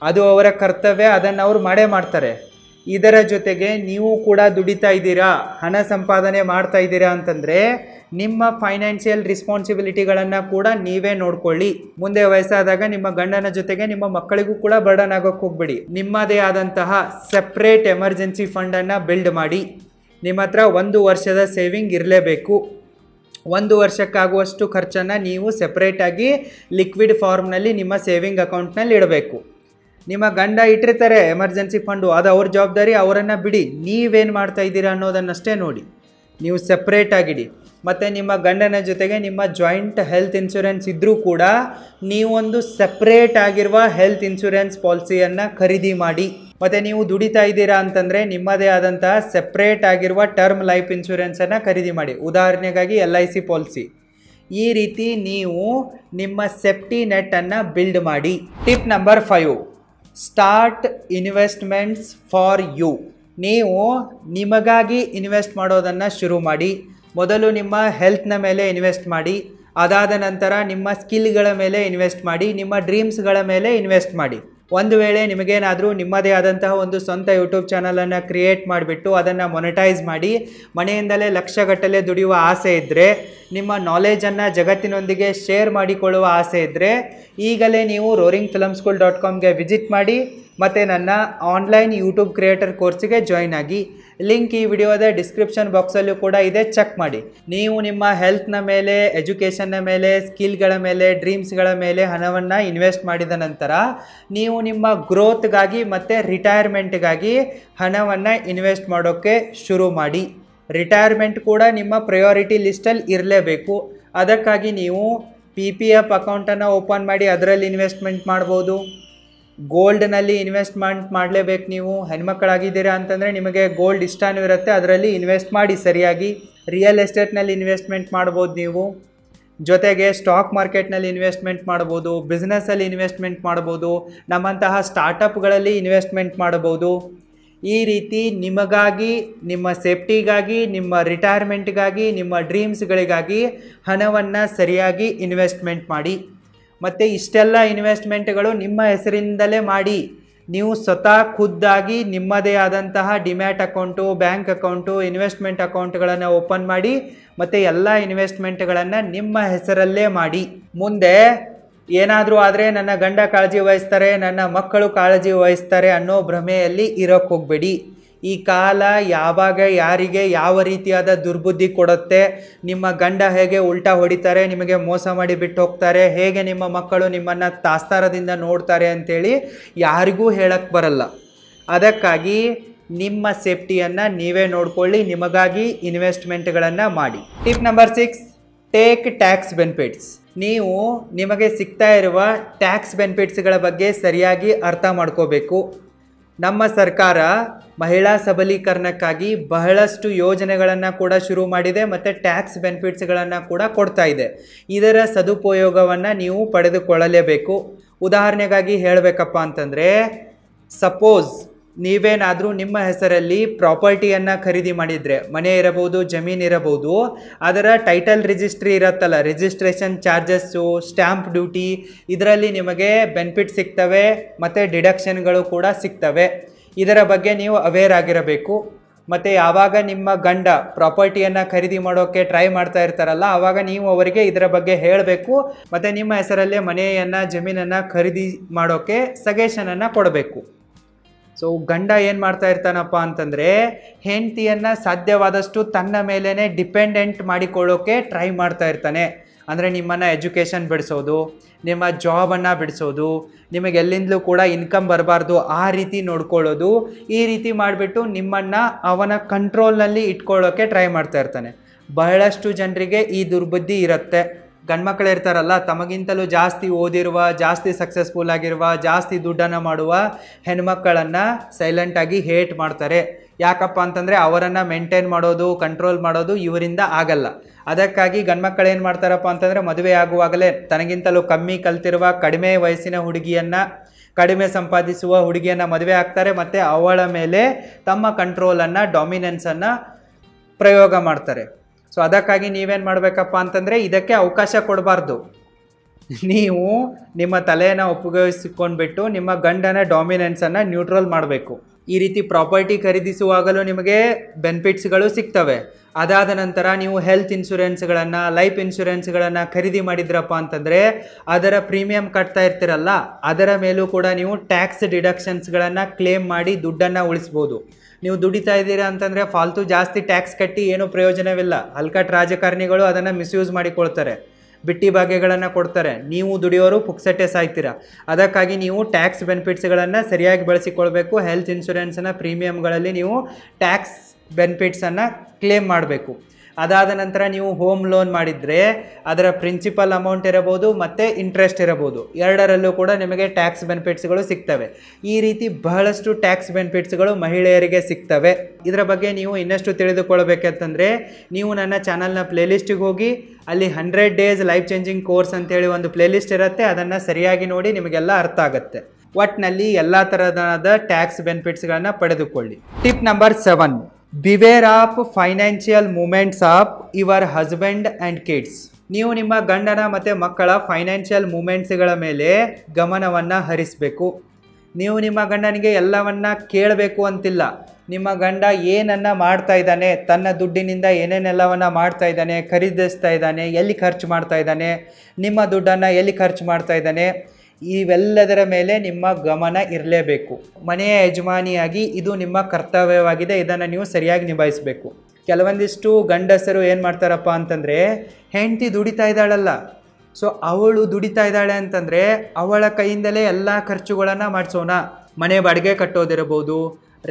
ಅದು ಅವರ ಕರ್ತವ್ಯ, ಅದನ್ನು ಅವರು ಮಾಡೇ ಮಾಡ್ತಾರೆ. ಇದರ ಜೊತೆಗೆ ನೀವು ಕೂಡ ದುಡಿತಾ ಇದ್ದೀರಾ, ಹಣ ಸಂಪಾದನೆ ಮಾಡ್ತಾ ಇದ್ದೀರಾ ಅಂತಂದರೆ ನಿಮ್ಮ ಫೈನಾನ್ಷಿಯಲ್ ರೆಸ್ಪಾನ್ಸಿಬಿಲಿಟಿಗಳನ್ನು ಕೂಡ ನೀವೇ ನೋಡ್ಕೊಳ್ಳಿ. ಮುಂದೆ ವಯಸ್ಸಾದಾಗ ನಿಮ್ಮ ಗಂಡನ ಜೊತೆಗೆ ನಿಮ್ಮ ಮಕ್ಕಳಿಗೂ ಕೂಡ ಬರ್ಡನ್ ಆಗೋಕ್ಕೆ ಹೋಗ್ಬೇಡಿ. ನಿಮ್ಮದೇ ಆದಂತಹ ಸೆಪ್ರೇಟ್ ಎಮರ್ಜೆನ್ಸಿ ಫಂಡನ್ನು ಬಿಲ್ಡ್ ಮಾಡಿ. ನಿಮ್ಮ ಹತ್ರ 1 ವರ್ಷದ ಸೇವಿಂಗ್ ಇರಲೇಬೇಕು. 1 ವರ್ಷಕ್ಕಾಗುವಷ್ಟು ಖರ್ಚನ್ನು ನೀವು ಸೆಪ್ರೇಟಾಗಿ ಲಿಕ್ವಿಡ್ ಫಾರ್ಮ್ನಲ್ಲಿ ನಿಮ್ಮ ಸೇವಿಂಗ್ ಅಕೌಂಟ್ನಲ್ಲಿ ಇಡಬೇಕು. ನಿಮ್ಮ ಗಂಡ ಇಟ್ಟಿರ್ತಾರೆ ಎಮರ್ಜೆನ್ಸಿ ಫಂಡು, ಅದು ಅವ್ರ ಜವಾಬ್ದಾರಿ, ಅವರನ್ನು ಬಿಡಿ. ನೀವೇನು ಮಾಡ್ತಾ ಇದ್ದೀರಾ ಅನ್ನೋದನ್ನಷ್ಟೇ ನೋಡಿ. ನೀವು ಸೆಪ್ರೇಟಾಗಿಡಿ. ಮತ್ತು ನಿಮ್ಮ ಗಂಡನ ಜೊತೆಗೆ ನಿಮ್ಮ ಜಾಯಿಂಟ್ ಹೆಲ್ತ್ ಇನ್ಶೂರೆನ್ಸ್ ಇದ್ದರೂ ಕೂಡ ನೀವೊಂದು ಸೆಪ್ರೇಟ್ ಆಗಿರುವ ಹೆಲ್ತ್ ಇನ್ಶೂರೆನ್ಸ್ ಪಾಲಿಸಿಯನ್ನು ಖರೀದಿ ಮಾಡಿ. ಮತ್ತು ನೀವು ದುಡಿತಾ ಇದ್ದೀರಾ ಅಂತಂದರೆ ನಿಮ್ಮದೇ ಆದಂತಹ ಸೆಪ್ರೇಟ್ ಆಗಿರುವ ಟರ್ಮ್ ಲೈಫ್ ಇನ್ಶೂರೆನ್ಸನ್ನು ಖರೀದಿ ಮಾಡಿ. ಉದಾಹರಣೆಗಾಗಿ LIC ಪಾಲಿಸಿ. ಈ ರೀತಿ ನೀವು ನಿಮ್ಮ ಸೇಫ್ಟಿ ನೆಟ್ಟನ್ನು ಬಿಲ್ಡ್ ಮಾಡಿ. Tip number 5, start investments for you. ನೀವು ನಿಮಗಾಗಿ ಇನ್ವೆಸ್ಟ್ ಮಾಡೋದನ್ನು ಶುರು ಮಾಡಿ. ಮೊದಲು ನಿಮ್ಮ ಹೆಲ್ತ್ನ ಮೇಲೆ ಇನ್ವೆಸ್ಟ್ ಮಾಡಿ, ಅದಾದ ನಂತರ ನಿಮ್ಮ ಸ್ಕಿಲ್ಗಳ ಮೇಲೆ ಇನ್ವೆಸ್ಟ್ ಮಾಡಿ, ನಿಮ್ಮ ಡ್ರೀಮ್ಸ್ಗಳ ಮೇಲೆ ಇನ್ವೆಸ್ಟ್ ಮಾಡಿ. ಒಂದು ವೇಳೆ ನಿಮಗೇನಾದರೂ ನಿಮ್ಮದೇ ಆದಂತಹ ಒಂದು ಸ್ವಂತ ಯೂಟ್ಯೂಬ್ ಚಾನಲನ್ನು ಕ್ರಿಯೇಟ್ ಮಾಡಿಬಿಟ್ಟು ಅದನ್ನು ಮೊನೆಟೈಸ್ ಮಾಡಿ ಮನೆಯಿಂದಲೇ ಲಕ್ಷಗಟ್ಟಲೆ ದುಡಿಯುವ ಆಸೆ ಇದ್ದರೆ, ನಿಮ್ಮ ನಾಲೆಜನ್ನು ಜಗತ್ತಿನೊಂದಿಗೆ ಶೇರ್ ಮಾಡಿಕೊಳ್ಳುವ ಆಸೆ ಇದ್ದರೆ ಈಗಲೇ ನೀವು roaringfilmschool.comಗೆ ವಿಸಿಟ್ ಮಾಡಿ ಮತ್ತು ನನ್ನ ಆನ್ಲೈನ್ ಯೂಟ್ಯೂಬ್ ಕ್ರಿಯೇಟರ್ ಕೋರ್ಸಿಗೆ ಜಾಯ್ನ್ ಆಗಿ. ಲಿಂಕ್ ಈ ವಿಡಿಯೋದ ಡಿಸ್ಕ್ರಿಪ್ಷನ್ ಬಾಕ್ಸಲ್ಲೂ ಕೂಡ ಇದೆ, ಚೆಕ್ ಮಾಡಿ. ನೀವು ನಿಮ್ಮ ಹೆಲ್ತ್ನ ಮೇಲೆ, ಎಜುಕೇಷನ್ನ ಮೇಲೆ, ಸ್ಕಿಲ್ಗಳ ಮೇಲೆ, ಡ್ರೀಮ್ಸ್ಗಳ ಮೇಲೆ ಹಣವನ್ನು ಇನ್ವೆಸ್ಟ್ ಮಾಡಿದ ನಂತರ ನೀವು ನಿಮ್ಮ ಗ್ರೋತ್ಗಾಗಿ ಮತ್ತು ರಿಟೈರ್ಮೆಂಟ್ಗಾಗಿ ಹಣವನ್ನು ಇನ್ವೆಸ್ಟ್ ಮಾಡೋಕ್ಕೆ ಶುರು ಮಾಡಿ. ರಿಟೈರ್ಮೆಂಟ್ ಕೂಡ ನಿಮ್ಮ ಪ್ರಯಾರಿಟಿ ಲಿಸ್ಟಲ್ಲಿ ಇರಲೇಬೇಕು. ಅದಕ್ಕಾಗಿ ನೀವು PPF ಅಕೌಂಟನ್ನು ಓಪನ್ ಮಾಡಿ ಅದರಲ್ಲಿ ಇನ್ವೆಸ್ಟ್ಮೆಂಟ್ ಮಾಡ್ಬೋದು. ಗೋಲ್ಡ್ನಲ್ಲಿ ಇನ್ವೆಸ್ಟ್ಮೆಂಟ್ ಮಾಡಲೇಬೇಕು. ನೀವು ಹೆಣ್ಮಕ್ಕಳಾಗಿದ್ದೀರಾ ಅಂತಂದರೆ ನಿಮಗೆ ಗೋಲ್ಡ್ ಇಷ್ಟನೂ ಇರುತ್ತೆ, ಅದರಲ್ಲಿ ಇನ್ವೆಸ್ಟ್ ಮಾಡಿ ಸರಿಯಾಗಿ. ರಿಯಲ್ ಎಸ್ಟೇಟ್ನಲ್ಲಿ ಇನ್ವೆಸ್ಟ್ಮೆಂಟ್ ಮಾಡ್ಬೋದು ನೀವು. ಜೊತೆಗೆ ಸ್ಟಾಕ್ ಮಾರ್ಕೆಟ್ನಲ್ಲಿ ಇನ್ವೆಸ್ಟ್ಮೆಂಟ್ ಮಾಡ್ಬೋದು, ಬಿಸ್ನೆಸ್ಸಲ್ಲಿ ಇನ್ವೆಸ್ಟ್ಮೆಂಟ್ ಮಾಡ್ಬೋದು, ನಮ್ಮಂತಹ ಸ್ಟಾರ್ಟಪ್ಗಳಲ್ಲಿ ಇನ್ವೆಸ್ಟ್ಮೆಂಟ್ ಮಾಡ್ಬೋದು. ಈ ರೀತಿ ನಿಮಗಾಗಿ, ನಿಮ್ಮ ಸೇಫ್ಟಿಗಾಗಿ, ನಿಮ್ಮ ರಿಟೈರ್ಮೆಂಟ್ಗಾಗಿ, ನಿಮ್ಮ ಡ್ರೀಮ್ಸ್ಗಳಿಗಾಗಿ ಹಣವನ್ನು ಸರಿಯಾಗಿ ಇನ್ವೆಸ್ಟ್ಮೆಂಟ್ ಮಾಡಿ. ಮತ್ತು ಇಷ್ಟೆಲ್ಲ ಇನ್ವೆಸ್ಟ್ಮೆಂಟ್ಗಳು ನಿಮ್ಮ ಹೆಸರಿಂದಲೇ ಮಾಡಿ. ನೀವು ಸ್ವತಃ ಖುದ್ದಾಗಿ ನಿಮ್ಮದೇ ಆದಂತಹ demat account, bank account, investment ಅಕೌಂಟ್ಗಳನ್ನು ಓಪನ್ ಮಾಡಿ ಮತ್ತು ಎಲ್ಲ ಇನ್ವೆಸ್ಟ್ಮೆಂಟ್ಗಳನ್ನು ನಿಮ್ಮ ಹೆಸರಲ್ಲೇ ಮಾಡಿ. ಮುಂದೆ ಏನಾದರೂ ಆದರೆ ನನ್ನ ಗಂಡ ಕಾಳಜಿ ವಹಿಸ್ತಾರೆ, ನನ್ನ ಮಕ್ಕಳು ಕಾಳಜಿ ವಹಿಸ್ತಾರೆ ಅನ್ನೋ ಭ್ರಮೆಯಲ್ಲಿ ಇರೋಕ್ಕೆ ಹೋಗಬೇಡಿ. ಈ ಕಾಲ ಯಾವಾಗ ಯಾರಿಗೆ ಯಾವ ರೀತಿಯಾದ ದುರ್ಬುದ್ಧಿ ಕೊಡುತ್ತೆ, ನಿಮ್ಮ ಗಂಡ ಹೇಗೆ ಉಲ್ಟಾ ಹೊಡಿತಾರೆ, ನಿಮಗೆ ಮೋಸ ಮಾಡಿ ಬಿಟ್ಟು ಹೋಗ್ತಾರೆ, ಹೇಗೆ ನಿಮ್ಮ ಮಕ್ಕಳು ನಿಮ್ಮನ್ನು ತಾಸ್ತಾರದಿಂದ ನೋಡ್ತಾರೆ ಅಂಥೇಳಿ ಯಾರಿಗೂ ಹೇಳಕ್ಕೆ ಬರಲ್ಲ. ಅದಕ್ಕಾಗಿ ನಿಮ್ಮ ಸೇಫ್ಟಿಯನ್ನು ನೀವೇ ನೋಡ್ಕೊಳ್ಳಿ, ನಿಮಗಾಗಿ ಇನ್ವೆಸ್ಟ್ಮೆಂಟ್ಗಳನ್ನು ಮಾಡಿ. Tip number 6, take tax benefits. ನೀವು ನಿಮಗೆ ಸಿಗ್ತಾ ಇರುವ ಟ್ಯಾಕ್ಸ್ ಬೆನಿಫಿಟ್ಸ್ಗಳ ಬಗ್ಗೆ ಸರಿಯಾಗಿ ಅರ್ಥ ಮಾಡ್ಕೋಬೇಕು. ನಮ್ಮ ಸರ್ಕಾರ ಮಹಿಳಾ ಸಬಲೀಕರಣಕ್ಕಾಗಿ ಬಹಳಷ್ಟು ಯೋಜನೆಗಳನ್ನು ಕೂಡ ಶುರು ಮಾಡಿದೆ ಮತ್ತು ಟ್ಯಾಕ್ಸ್ ಬೆನಿಫಿಟ್ಸ್ಗಳನ್ನು ಕೂಡ ಕೊಡ್ತಾ ಇದೆ. ಇದರ ಸದುಪಯೋಗವನ್ನು ನೀವು ಪಡೆದುಕೊಳ್ಳಲೇಬೇಕು. ಉದಾಹರಣೆಗಾಗಿ ಹೇಳಬೇಕಪ್ಪ ಅಂತಂದರೆ, ಸಪೋಸ್ ನೀವೇನಾದರೂ ನಿಮ್ಮ ಹೆಸರಲ್ಲಿ ಪ್ರಾಪರ್ಟಿಯನ್ನು ಖರೀದಿ ಮಾಡಿದರೆ, ಮನೆ ಇರಬಹುದು, ಜಮೀನು ಇರಬಹುದು, ಅದರ ಟೈಟಲ್ ರಿಜಿಸ್ಟ್ರಿ ಇರುತ್ತಲ್ಲ, ರಿಜಿಸ್ಟ್ರೇಷನ್ ಚಾರ್ಜಸ್ಸು, ಸ್ಟ್ಯಾಂಪ್ ಡ್ಯೂಟಿ, ಇದರಲ್ಲಿ ನಿಮಗೆ ಬೆನಿಫಿಟ್ ಸಿಗ್ತವೆ ಮತ್ತು ಡಿಡಕ್ಷನ್ಗಳು ಕೂಡ ಸಿಗ್ತವೆ. ಇದರ ಬಗ್ಗೆ ನೀವು ಅವೇರ್ ಆಗಿರಬೇಕು. ಮತ್ತು ಯಾವಾಗ ನಿಮ್ಮ ಗಂಡ ಪ್ರಾಪರ್ಟಿಯನ್ನು ಖರೀದಿ ಮಾಡೋಕ್ಕೆ ಟ್ರೈ ಮಾಡ್ತಾ ಇರ್ತಾರಲ್ಲ, ಆವಾಗ ನೀವು ಅವರಿಗೆ ಇದರ ಬಗ್ಗೆ ಹೇಳಬೇಕು ಮತ್ತು ನಿಮ್ಮ ಹೆಸರಲ್ಲೇ ಮನೆಯನ್ನು, ಜಮೀನನ್ನು ಖರೀದಿ ಮಾಡೋಕ್ಕೆ ಸಜೆಷನನ್ನು ಕೊಡಬೇಕು. ಸೊ ಗಂಡ ಏನು ಮಾಡ್ತಾ ಇರ್ತಾನಪ್ಪ ಅಂತಂದರೆ, ಹೆಂಡತಿಯನ್ನು ಸಾಧ್ಯವಾದಷ್ಟು ತನ್ನ ಮೇಲೇ ಡಿಪೆಂಡೆಂಟ್ ಮಾಡಿಕೊಳ್ಳೋಕ್ಕೆ ಟ್ರೈ ಮಾಡ್ತಾ ಇರ್ತಾನೆ. ಅಂದರೆ ನಿಮ್ಮನ್ನು ಎಜುಕೇಷನ್ ಬಿಡಿಸೋದು, ನಿಮ್ಮ ಜಾಬನ್ನು ಬಿಡಿಸೋದು, ನಿಮಗೆ ಎಲ್ಲಿಂದಲೂ ಕೂಡ ಇನ್ಕಮ್ ಬರಬಾರ್ದು ಆ ರೀತಿ ನೋಡ್ಕೊಳ್ಳೋದು. ಈ ರೀತಿ ಮಾಡಿಬಿಟ್ಟು ನಿಮ್ಮನ್ನು ಅವನ ಕಂಟ್ರೋಲ್ನಲ್ಲಿ ಇಟ್ಕೊಳ್ಳೋಕ್ಕೆ ಟ್ರೈ ಮಾಡ್ತಾ ಇರ್ತಾನೆ. ಬಹಳಷ್ಟು ಜನರಿಗೆ ಈ ದುರ್ಬುದ್ಧಿ ಇರುತ್ತೆ. ಗಂಡ್ಮಕ್ಳು ಇರ್ತಾರಲ್ಲ, ತಮಗಿಂತಲೂ ಜಾಸ್ತಿ ಓದಿರುವ, ಜಾಸ್ತಿ ಸಕ್ಸಸ್ಫುಲ್ ಆಗಿರುವ, ಜಾಸ್ತಿ ದುಡ್ಡನ್ನು ಮಾಡುವ ಹೆಣ್ಮಕ್ಕಳನ್ನು ಸೈಲೆಂಟಾಗಿ ಹೇಟ್ ಮಾಡ್ತಾರೆ. ಯಾಕಪ್ಪ ಅಂತಂದರೆ ಅವರನ್ನು ಮೇಂಟೈನ್ ಮಾಡೋದು, ಕಂಟ್ರೋಲ್ ಮಾಡೋದು ಇವರಿಂದ ಆಗಲ್ಲ. ಅದಕ್ಕಾಗಿ ಗಂಡ್ಮಕ್ಕಳು ಏನು ಮಾಡ್ತಾರಪ್ಪ ಅಂತಂದರೆ, ಮದುವೆ ಆಗುವಾಗಲೇ ತನಗಿಂತಲೂ ಕಮ್ಮಿ ಕಲ್ತಿರುವ, ಕಡಿಮೆ ವಯಸ್ಸಿನ ಹುಡುಗಿಯನ್ನು, ಕಡಿಮೆ ಸಂಪಾದಿಸುವ ಹುಡುಗಿಯನ್ನು ಮದುವೆ ಆಗ್ತಾರೆ ಮತ್ತು ಅವಳ ಮೇಲೆ ತಮ್ಮ ಕಂಟ್ರೋಲನ್ನು, ಡಾಮಿನೆನ್ಸನ್ನು ಪ್ರಯೋಗ ಮಾಡ್ತಾರೆ. ಸೊ ಅದಕ್ಕಾಗಿ ನೀವೇನು ಮಾಡಬೇಕಪ್ಪ ಅಂತಂದರೆ, ಇದಕ್ಕೆ ಅವಕಾಶ ಕೊಡಬಾರ್ದು. ನೀವು ನಿಮ್ಮ ತಲೆಯನ್ನು ಉಪಯೋಗಿಸಿಕೊಂಡ್ಬಿಟ್ಟು ನಿಮ್ಮ ಗಂಡನ ಡಾಮಿನೆನ್ಸನ್ನು ನ್ಯೂಟ್ರಲ್ ಮಾಡಬೇಕು. ಈ ರೀತಿ ಪ್ರಾಪರ್ಟಿ ಖರೀದಿಸುವಾಗಲೂ ನಿಮಗೆ ಬೆನಿಫಿಟ್ಸ್ಗಳು ಸಿಗ್ತವೆ. ಅದಾದ ನಂತರ ನೀವು ಹೆಲ್ತ್ ಇನ್ಶೂರೆನ್ಸ್ಗಳನ್ನು, ಲೈಫ್ ಇನ್ಶೂರೆನ್ಸ್ಗಳನ್ನು ಖರೀದಿ ಮಾಡಿದ್ರಪ್ಪ ಅಂತಂದರೆ ಅದರ ಪ್ರೀಮಿಯಂ ಕಟ್ತಾ ಇರ್ತೀರಲ್ಲ, ಅದರ ಮೇಲೂ ಕೂಡ ನೀವು ಟ್ಯಾಕ್ಸ್ ಡಿಡಕ್ಷನ್ಸ್ಗಳನ್ನು ಕ್ಲೇಮ್ ಮಾಡಿ ದುಡ್ಡನ್ನು ಉಳಿಸ್ಬೋದು. ನೀವು ದುಡಿತಾ ಇದ್ದೀರಾ ಅಂತಂದರೆ ಫಾಲ್ತು ಜಾಸ್ತಿ ಟ್ಯಾಕ್ಸ್ ಕಟ್ಟಿ ಏನೂ ಪ್ರಯೋಜನವಿಲ್ಲ. ಹಲ್ಕಟ್ ರಾಜಕಾರಣಿಗಳು ಅದನ್ನು ಮಿಸ್ಯೂಸ್ ಮಾಡಿಕೊಳ್ತಾರೆ, ಬಿಟ್ಟಿ ಭಾಗ್ಯಗಳನ್ನು ಕೊಡ್ತಾರೆ. ನೀವು ದುಡಿಯೋರು ಪುಕ್ಸಟ್ಟೆ ಸಾಯ್ತೀರಾ. ಅದಕ್ಕಾಗಿ ನೀವು ಟ್ಯಾಕ್ಸ್ ಬೆನಿಫಿಟ್ಸ್ಗಳನ್ನು ಸರಿಯಾಗಿ ಬಳಸಿಕೊಳ್ಬೇಕು. ಹೆಲ್ತ್ ಇನ್ಶೂರೆನ್ಸ್ನ ಪ್ರೀಮಿಯಮ್ಗಳಲ್ಲಿ ನೀವು ಟ್ಯಾಕ್ಸ್ ಬೆನಿಫಿಟ್ಸನ್ನು ಕ್ಲೇಮ್ ಮಾಡಬೇಕು. ಅದಾದ ನಂತರ ನೀವು ಹೋಮ್ ಲೋನ್ ಮಾಡಿದರೆ ಅದರ ಪ್ರಿನ್ಸಿಪಲ್ ಅಮೌಂಟ್ ಇರಬಹುದು ಮತ್ತು ಇಂಟ್ರೆಸ್ಟ್ ಇರಬಹುದು, ಎರಡರಲ್ಲೂ ಕೂಡ ನಿಮಗೆ ಟ್ಯಾಕ್ಸ್ ಬೆನಿಫಿಟ್ಸ್ಗಳು ಸಿಗ್ತವೆ. ಈ ರೀತಿ ಬಹಳಷ್ಟು ಟ್ಯಾಕ್ಸ್ ಬೆನಿಫಿಟ್ಸ್ಗಳು ಮಹಿಳೆಯರಿಗೆ ಸಿಗ್ತವೆ. ಇದರ ಬಗ್ಗೆ ನೀವು ಇನ್ನಷ್ಟು ತಿಳಿದುಕೊಳ್ಳಬೇಕಂತಂದರೆ ನೀವು ನನ್ನ ಚಾನಲ್ನ ಪ್ಲೇಲಿಸ್ಟಿಗೆ ಹೋಗಿ ಅಲ್ಲಿ 100 ಡೇಸ್ ಲೈಫ್ ಚೇಂಜಿಂಗ್ ಕೋರ್ಸ್ ಅಂತೇಳಿ ಒಂದು ಪ್ಲೇಲಿಸ್ಟ್ ಇರುತ್ತೆ, ಅದನ್ನು ಸರಿಯಾಗಿ ನೋಡಿ, ನಿಮಗೆಲ್ಲ ಅರ್ಥ ಆಗುತ್ತೆ. ಒಟ್ಟಿನಲ್ಲಿ ಎಲ್ಲ ಥರದ ಟ್ಯಾಕ್ಸ್ ಬೆನಿಫಿಟ್ಸ್ಗಳನ್ನು ಪಡೆದುಕೊಳ್ಳಿ. Tip number 7, beware of financial moments of your husband and kids. ನೀವು ನಿಮ್ಮ ಗಂಡನ ಮತ್ತು ಮಕ್ಕಳ ಫೈನಾನ್ಷಿಯಲ್ ಮೂಮೆಂಟ್ಸ್ಗಳ ಮೇಲೆ ಗಮನವನ್ನು ಹರಿಸಬೇಕು. ನೀವು ನಿಮ್ಮ ಗಂಡನಿಗೆ ಎಲ್ಲವನ್ನ ಕೇಳಬೇಕು ಅಂತಿಲ್ಲ. ನಿಮ್ಮ ಗಂಡ ಏನನ್ನ ಮಾಡ್ತಾ ಇದ್ದಾನೆ, ತನ್ನ ದುಡ್ಡಿನಿಂದ ಏನೇನೆಲ್ಲವನ್ನ ಮಾಡ್ತಾ ಇದ್ದಾನೆ, ಖರೀದಿಸ್ತಾ ಇದ್ದಾನೆ, ಎಲ್ಲಿ ಖರ್ಚು ಮಾಡ್ತಾ ಇದ್ದಾನೆ, ನಿಮ್ಮ ದುಡ್ಡನ್ನು ಎಲ್ಲಿ ಖರ್ಚು ಮಾಡ್ತಾ ಇದ್ದಾನೆ, ಇವೆಲ್ಲದರ ಮೇಲೆ ನಿಮ್ಮ ಗಮನ ಇರಲೇಬೇಕು. ಮನೆಯ ಯಜಮಾನಿಯಾಗಿ ಇದು ನಿಮ್ಮ ಕರ್ತವ್ಯವಾಗಿದೆ, ಇದನ್ನು ನೀವು ಸರಿಯಾಗಿ ನಿಭಾಯಿಸಬೇಕು. ಕೆಲವೊಂದಿಷ್ಟು ಗಂಡಸರು ಏನು ಮಾಡ್ತಾರಪ್ಪ ಅಂತಂದರೆ, ಹೆಂಡತಿ ದುಡಿತಾ ಇದ್ದಾಳಲ್ಲ, ಸೊ ಅವಳು ದುಡಿತಾ ಇದ್ದಾಳೆ ಅಂತಂದರೆ ಅವಳ ಕೈಯಿಂದಲೇ ಎಲ್ಲ ಖರ್ಚುಗಳನ್ನು ಮಾಡಿಸೋಣ. ಮನೆ ಬಾಡಿಗೆ ಕಟ್ಟೋದಿರಬಹುದು,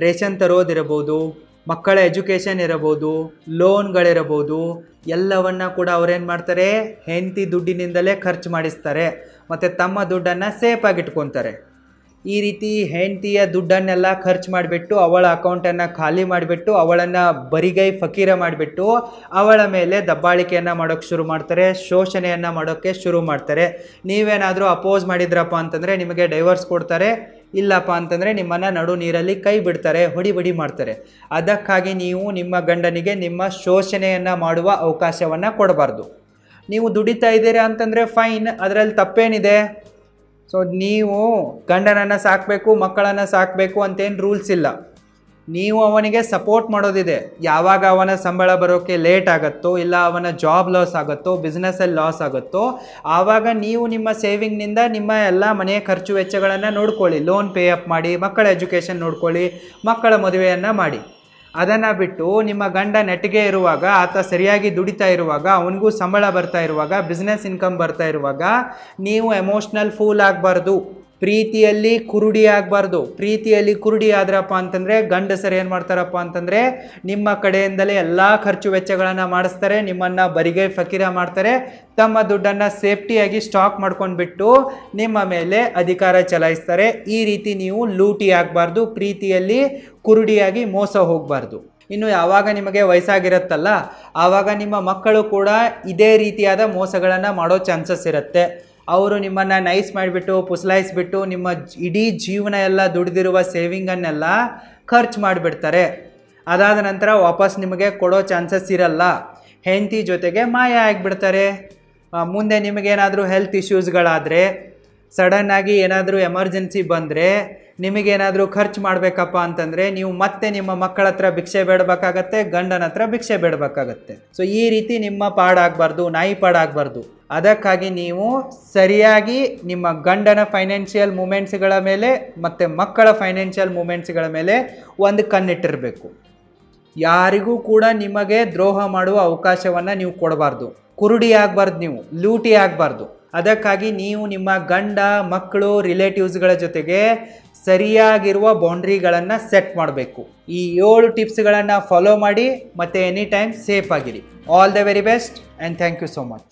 ರೇಷನ್ ತರೋದಿರಬಹುದು, ಮಕ್ಕಳ ಎಜುಕೇಷನ್ ಇರಬಹುದು, ಲೋನ್ಗಳಿರಬಹುದು, ಎಲ್ಲವನ್ನ ಕೂಡ ಅವ್ರೇನು ಮಾಡ್ತಾರೆ, ಹೆಂಡತಿ ದುಡ್ಡಿನಿಂದಲೇ ಖರ್ಚು ಮಾಡಿಸ್ತಾರೆ ಮತ್ತು ತಮ್ಮ ದುಡ್ಡನ್ನು ಸೇಫಾಗಿ ಇಟ್ಕೊತಾರೆ. ಈ ರೀತಿ ಹೆಂಡತಿಯ ದುಡ್ಡನ್ನೆಲ್ಲ ಖರ್ಚು ಮಾಡಿಬಿಟ್ಟು ಅವಳ ಅಕೌಂಟನ್ನು ಖಾಲಿ ಮಾಡಿಬಿಟ್ಟು ಅವಳನ್ನು ಬರಿಗೈ ಫಕೀರ ಮಾಡಿಬಿಟ್ಟು ಅವಳ ಮೇಲೆ ದಬ್ಬಾಳಿಕೆಯನ್ನು ಮಾಡೋಕ್ಕೆ ಶುರು ಮಾಡ್ತಾರೆ, ಶೋಷಣೆಯನ್ನು ಮಾಡೋಕ್ಕೆ ಶುರು ಮಾಡ್ತಾರೆ. ನೀವೇನಾದರೂ ಅಪೋಸ್ ಮಾಡಿದ್ರಪ್ಪ ಅಂತಂದರೆ ನಿಮಗೆ ಡೈವರ್ಸ್ ಕೊಡ್ತಾರೆ, ಇಲ್ಲಪ್ಪ ಅಂತಂದರೆ ನಿಮ್ಮನ್ನು ನಡು ನೀರಲ್ಲಿ ಕೈ ಬಿಡ್ತಾರೆ, ಹೊಡಿ ಮಾಡ್ತಾರೆ. ಅದಕ್ಕಾಗಿ ನೀವು ನಿಮ್ಮ ಗಂಡನಿಗೆ ನಿಮ್ಮ ಶೋಷಣೆಯನ್ನು ಮಾಡುವ ಅವಕಾಶವನ್ನು ಕೊಡಬಾರ್ದು. ನೀವು ದುಡಿತಾ ಇದ್ದೀರಾ ಅಂತಂದರೆ ಫೈನ್, ಅದರಲ್ಲಿ ತಪ್ಪೇನಿದೆ? ಸೊ ನೀವು ಗಂಡನನ್ನು ಸಾಕಬೇಕು, ಮಕ್ಕಳನ್ನು ಸಾಕಬೇಕು ಅಂತೇನು ರೂಲ್ಸ್ ಇಲ್ಲ. ನೀವು ಅವನಿಗೆ ಸಪೋರ್ಟ್ ಮಾಡೋದಿದೆ. ಯಾವಾಗ ಅವನ ಸಂಬಳ ಬರೋಕ್ಕೆ ಲೇಟ್ ಆಗುತ್ತೋ, ಇಲ್ಲ ಅವನ ಜಾಬ್ ಲಾಸ್ ಆಗುತ್ತೋ, ಬಿಸ್ನೆಸ್ಸಲ್ಲಿ ಲಾಸ್ ಆಗುತ್ತೋ, ಆವಾಗ ನೀವು ನಿಮ್ಮ ಸೇವಿಂಗ್ನಿಂದ ನಿಮ್ಮ ಎಲ್ಲ ಮನೆಯ ಖರ್ಚು ವೆಚ್ಚಗಳನ್ನು ನೋಡ್ಕೊಳ್ಳಿ, ಲೋನ್ ಪೇ ಅಪ್ ಮಾಡಿ, ಮಕ್ಕಳ ಎಜುಕೇಷನ್ ನೋಡ್ಕೊಳ್ಳಿ, ಮಕ್ಕಳ ಮದುವೆಯನ್ನು ಮಾಡಿ. ಅದನ್ನು ಬಿಟ್ಟು ನಿಮ್ಮ ಗಂಡ ನೆಟ್ಟಿಗೆ ಇರುವಾಗ, ಆತ ಸರಿಯಾಗಿ ದುಡಿತಾ ಇರುವಾಗ, ಅವನಿಗೂ ಸಂಬಳ ಬರ್ತಾ ಇರುವಾಗ, ಬಿಸ್ನೆಸ್ ಇನ್ಕಮ್ ಬರ್ತಾ ಇರುವಾಗ ನೀವು ಎಮೋಷ್ನಲ್ ಫೂಲ್ ಆಗಬಾರ್ದು, ಪ್ರೀತಿಯಲ್ಲಿ ಕುರುಡಿ ಆಗಬಾರ್ದು. ಪ್ರೀತಿಯಲ್ಲಿ ಕುರುಡಿ ಆದ್ರಪ್ಪ ಅಂತಂದರೆ ಗಂಡಸರು ಏನು ಮಾಡ್ತಾರಪ್ಪ ಅಂತಂದರೆ ನಿಮ್ಮ ಕಡೆಯಿಂದಲೇ ಎಲ್ಲ ಖರ್ಚು ವೆಚ್ಚಗಳನ್ನು ಮಾಡಿಸ್ತಾರೆ, ನಿಮ್ಮನ್ನು ಬರಿಗೈ ಫಕೀರ ಮಾಡ್ತಾರೆ, ತಮ್ಮ ದುಡ್ಡನ್ನು ಸೇಫ್ಟಿಯಾಗಿ ಸ್ಟಾಕ್ ಮಾಡ್ಕೊಂಡ್ಬಿಟ್ಟು ನಿಮ್ಮ ಮೇಲೆ ಅಧಿಕಾರ ಚಲಾಯಿಸ್ತಾರೆ. ಈ ರೀತಿ ನೀವು ಲೂಟಿ ಆಗಬಾರ್ದು, ಪ್ರೀತಿಯಲ್ಲಿ ಕುರುಡಿಯಾಗಿ ಮೋಸ ಹೋಗಬಾರ್ದು. ಇನ್ನು ಯಾವಾಗ ನಿಮಗೆ ವಯಸ್ಸಾಗಿರುತ್ತಲ್ಲ, ಆವಾಗ ನಿಮ್ಮ ಮಕ್ಕಳು ಕೂಡ ಇದೇ ರೀತಿಯಾದ ಮೋಸಗಳನ್ನು ಮಾಡೋ ಚಾನ್ಸಸ್ ಇರುತ್ತೆ. ಅವರು ನಿಮ್ಮನ್ನು ನೈಸ್ ಮಾಡಿಬಿಟ್ಟು ಪುಸಲಾಯಿಸ್ಬಿಟ್ಟು ನಿಮ್ಮ ಇಡೀ ಜೀವನ ಎಲ್ಲ ದುಡಿದಿರುವ ಸೇವಿಂಗನ್ನೆಲ್ಲ ಖರ್ಚು ಮಾಡಿಬಿಡ್ತಾರೆ. ಅದಾದ ನಂತರ ವಾಪಸ್ ನಿಮಗೆ ಕೊಡೋ ಚಾನ್ಸಸ್ ಇರಲ್ಲ. ಹೆಂಡತಿ ಜೊತೆಗೆ ಮಾಯ ಆಗಿಬಿಡ್ತಾರೆ. ಮುಂದೆ ನಿಮಗೇನಾದರೂ ಹೆಲ್ತ್ ಇಶ್ಯೂಸ್ಗಳಾದರೆ, ಸಡನ್ನಾಗಿ ಏನಾದರೂ ಎಮರ್ಜೆನ್ಸಿ ಬಂದರೆ, ನಿಮಗೇನಾದರೂ ಖರ್ಚು ಮಾಡಬೇಕಪ್ಪ ಅಂತಂದರೆ ನೀವು ಮತ್ತೆ ನಿಮ್ಮ ಮಕ್ಕಳ ಹತ್ರ ಭಿಕ್ಷೆ ಬೇಡಬೇಕಾಗತ್ತೆ, ಗಂಡನ ಹತ್ರ ಭಿಕ್ಷೆ ಬೇಡಬೇಕಾಗತ್ತೆ. ಸೊ ಈ ರೀತಿ ನಿಮ್ಮ ಪಾಡಾಗಬಾರ್ದು, ನಾಯಿ ಪಾಡಾಗಬಾರ್ದು. ಅದಕ್ಕಾಗಿ ನೀವು ಸರಿಯಾಗಿ ನಿಮ್ಮ ಗಂಡನ ಫೈನಾನ್ಷಿಯಲ್ ಮೂಮೆಂಟ್ಸ್ಗಳ ಮೇಲೆ ಮತ್ತು ಮಕ್ಕಳ ಫೈನಾನ್ಷಿಯಲ್ ಮೂಮೆಂಟ್ಸ್ಗಳ ಮೇಲೆ ಒಂದು ಕಣ್ಣಿಟ್ಟಿರಬೇಕು. ಯಾರಿಗೂ ಕೂಡ ನಿಮಗೆ ದ್ರೋಹ ಮಾಡುವ ಅವಕಾಶವನ್ನು ನೀವು ಕೊಡಬಾರ್ದು. ಕುರುಡಿ ಆಗಬಾರ್ದು, ನೀವು ಲೂಟಿ ಆಗಬಾರ್ದು. ಅದಕ್ಕಾಗಿ ನೀವು ನಿಮ್ಮ ಗಂಡ, ಮಕ್ಕಳು, ರಿಲೇಟಿವ್ಸ್ಗಳ ಜೊತೆಗೆ ಸರಿಯಾಗಿರುವ ಬೌಂಡ್ರಿಗಳನ್ನು ಸೆಟ್ ಮಾಡಬೇಕು. ಈ 7 ಟಿಪ್ಸ್ಗಳನ್ನು ಫಾಲೋ ಮಾಡಿ ಮತ್ತು ಎನಿ ಟೈಮ್ ಸೇಫ್ ಆಗಿರಿ. All the very best and thank you so much.